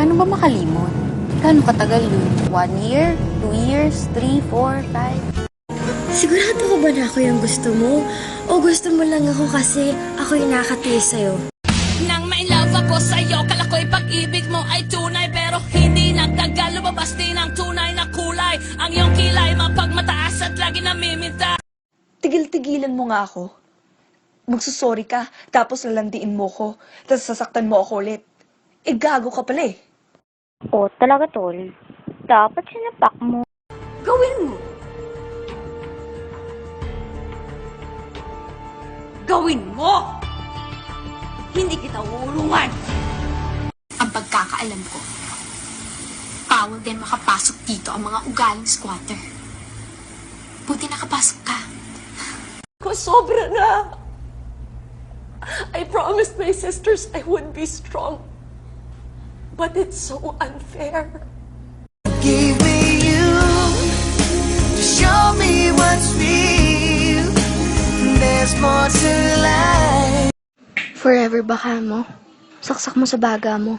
Paano ba makalimot? Gaano katagal yun? 1 year? 2 years? 3, 4, 5? Sigurado ko ba na ako yung gusto mo? O gusto mo lang ako kasi ako yung nakatiis sa'yo? Nang may love ako sa'yo, kala ko'y pag-ibig mo ay tunay. Pero hindi nagtagal, lumabas din ang tunay na kulay. Ang iyong kilay, mapagmataas at lagi namiminta. Tigil-tigilan mo nga ako. Magsusorry ka, tapos lalandiin mo ko, tapos sasaktan mo ako ulit. Eh, gago ka pala eh. O, talaga tol. Dapat sinapak mo. Gawin mo! Gawin mo! Hindi kita uulungan! Ang pagkakaalam ko, bawal din makapasok dito ang mga ugaling squatter. Buti nakapasok ka. Ko sobra na. I promised my sisters I would be strong. But it's so unfair. Give me you to show me what's real. There's more to life. Forever ba ka mo? Saksak mo sa baga mo.